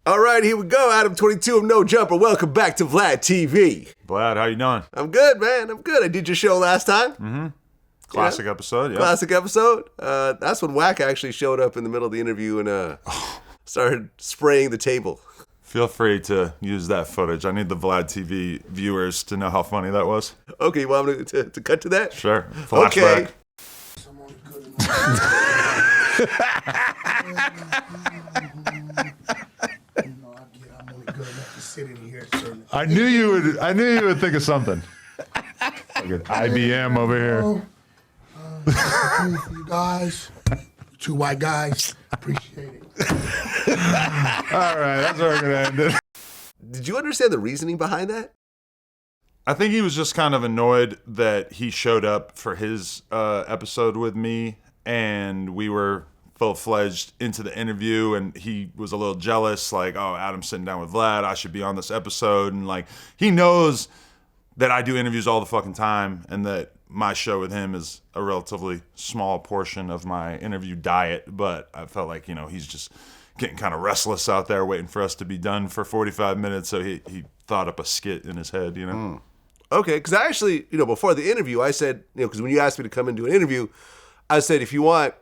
All right, here we go. Adam22 of No Jumper. Welcome back to Vlad TV. Vlad, how you doing? I'm good, man. I'm good. I did your show last time. Mm-hmm. Classic episode, yeah. Classic episode. That's when Wack actually showed up in the middle of the interview and started spraying the table. Feel free to use that footage. I need the Vlad TV viewers to know how funny that was. Okay, you want me to cut to that? Sure. Flashback. I knew you would think of something. Like an IBM over here. For you guys, two white guys, appreciate it. All right, that's where we're gonna end it. Did you understand the reasoning behind that? I think he was just kind of annoyed that he showed up for his episode with me, and we were full-fledged into the interview, and he was a little jealous, like, oh, Adam's sitting down with Vlad, I should be on this episode, and like, he knows that I do interviews all the fucking time, and that my show with him is a relatively small portion of my interview diet, but I felt like, you know, he's just getting kind of restless out there waiting for us to be done for 45 minutes, so he thought up a skit in his head, you know? Okay, because I actually, before the interview, I said, because when you asked me to come and do an interview, I said, if you want,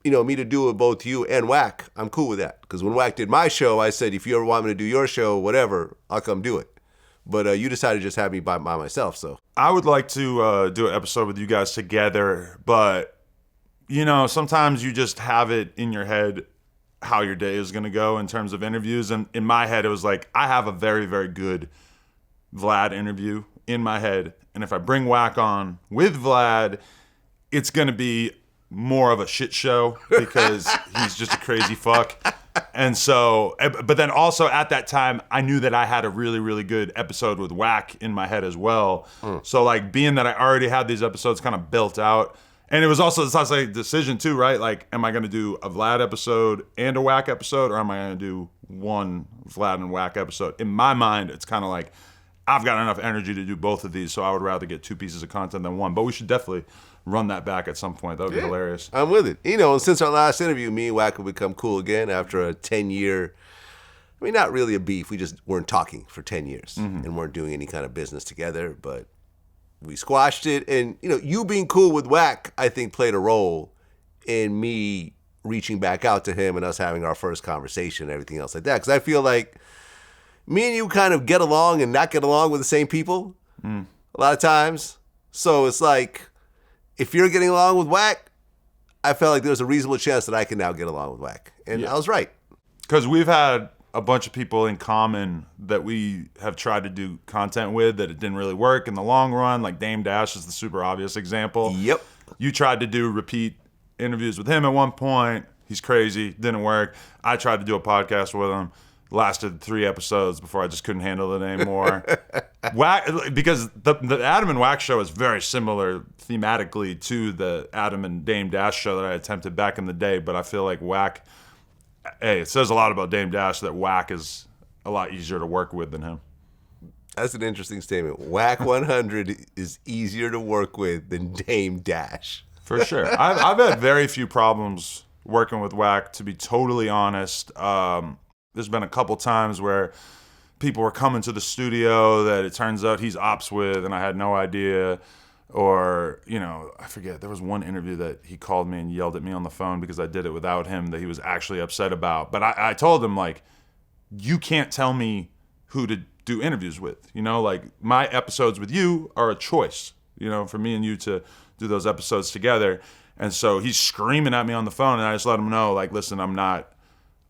me to do it both you and Wack, I'm cool with that. Because when Wack did my show, I said, if you ever want me to do your show, whatever, I'll come do it. But you decided to just have me by myself, so. I would like to do an episode with you guys together, but, sometimes you just have it in your head how your day is going to go in terms of interviews. And in my head, it was like, I have a very, very good Vlad interview in my head. And if I bring Wack on with Vlad, it's going to be more of a shit show because he's just a crazy fuck. And so, but then also at that time, I knew that I had a really, really good episode with Wack in my head as well. So like being that I already had these episodes kind of built out, and it was also a decision too, right? Like, am I going to do a Vlad episode and a Wack episode, or am I going to do one Vlad and Wack episode? In my mind, it's kind of like, I've got enough energy to do both of these, so I would rather get two pieces of content than one. But we should definitely run that back at some point. That would be hilarious. I'm with it. And since our last interview, me and Wack have become cool again after a 10-year, not really a beef. We just weren't talking for 10 years and weren't doing any kind of business together. But we squashed it. And, you being cool with Wack, I think, played a role in me reaching back out to him and us having our first conversation and everything else like that. Because I feel like me and you kind of get along and not get along with the same people a lot of times. So it's like, if you're getting along with Wack, I felt like there's a reasonable chance that I can now get along with Wack. And I was right. Because we've had a bunch of people in common that we have tried to do content with that it didn't really work in the long run. Like Dame Dash is the super obvious example. Yep. You tried to do repeat interviews with him at one point. He's crazy. Didn't work. I tried to do a podcast with him. Lasted 3 episodes before I just couldn't handle it anymore. Wack, because the Adam and Wack show is very similar thematically to the Adam and Dame Dash show that I attempted back in the day, but I feel like Wack, it says a lot about Dame Dash that Wack is a lot easier to work with than him. That's an interesting statement. Wack100 is easier to work with than Dame Dash. For sure. I've had very few problems working with Wack, to be totally honest. There's been a couple times where people were coming to the studio that it turns out he's ops with and I had no idea. Or, I forget, there was one interview that he called me and yelled at me on the phone because I did it without him that he was actually upset about. But I told him, like, you can't tell me who to do interviews with. Like, my episodes with you are a choice, for me and you to do those episodes together. And so he's screaming at me on the phone and I just let him know, like, listen, I'm not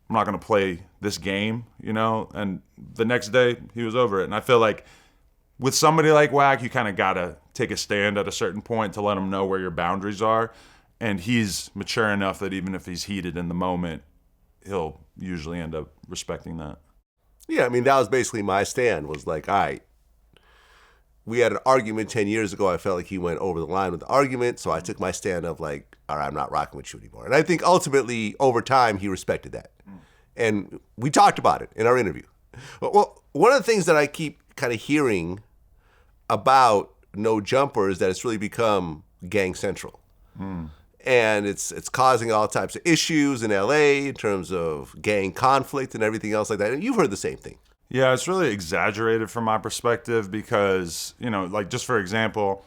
going to play this game, and the next day he was over it. And I feel like with somebody like Wack, you kind of got to take a stand at a certain point to let him know where your boundaries are. And he's mature enough that even if he's heated in the moment, he'll usually end up respecting that. Yeah, that was basically my stand, was like, all right, we had an argument 10 years ago. I felt like he went over the line with the argument, so I took my stand of like, all right, I'm not rocking with you anymore. And I think ultimately, over time, he respected that. And we talked about it in our interview. Well, one of the things that I keep kind of hearing about No Jumper is that it's really become gang central. and it's causing all types of issues in LA in terms of gang conflict and everything else like that. And you've heard the same thing. Yeah, it's really exaggerated from my perspective because, you know, like just for example,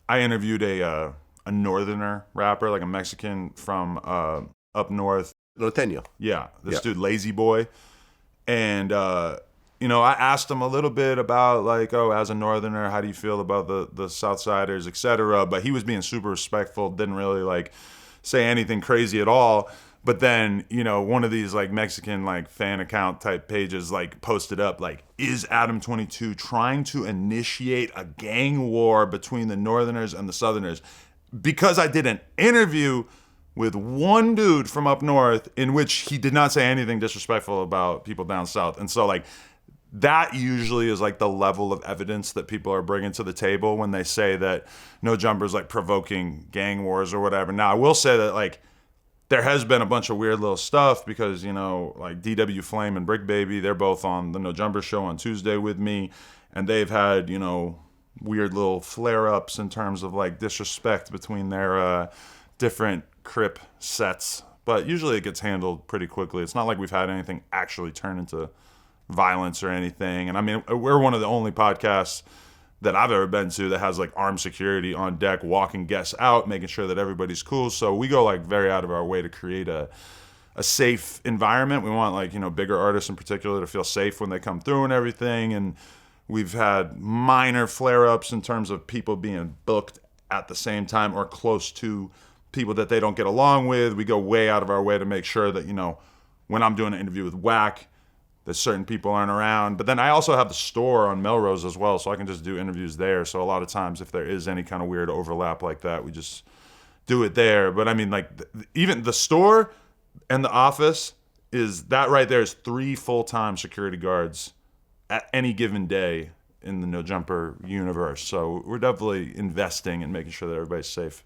I interviewed a northerner rapper, like a Mexican from up north. Norteño. Yeah, this dude, Lazy Boy. And, you know, I asked him a little bit about like, oh, as a northerner, how do you feel about the Southsiders, et cetera? But he was being super respectful, didn't really like say anything crazy at all. But then, you know, one of these like Mexican like fan account type pages like posted up like, is Adam22 trying to initiate a gang war between the Northerners and the Southerners? Because I did an interview with one dude from up north in which he did not say anything disrespectful about people down south. And so like that usually is like the level of evidence that people are bringing to the table when they say that No Jumper's like provoking gang wars or whatever. Now, I will say that like, there has been a bunch of weird little stuff because, you know, like DW Flame and Brick Baby, they're both on the No Jumper show on Tuesday with me. And they've had, you know, weird little flare-ups in terms of like disrespect between their different Crip sets. But usually it gets handled pretty quickly. It's not like we've had anything actually turn into violence or anything. And I mean, we're one of the only podcasts that I've ever been to that has like armed security on deck, walking guests out, making sure that everybody's cool. So we go like very out of our way to create a safe environment. We want like, you know, bigger artists in particular to feel safe when they come through and everything. And we've had minor flare-ups in terms of people being booked at the same time or close to people that they don't get along with. We go way out of our way to make sure that, you know, when I'm doing an interview with Wack, that certain people aren't around. But then I also have the store on Melrose as well, so I can just do interviews there. So a lot of times if there is any kind of weird overlap like that, we just do it there. But I mean, like even the store and the office is that right there is 3 full-time security guards at any given day in the No Jumper universe. So we're definitely investing in making sure that everybody's safe.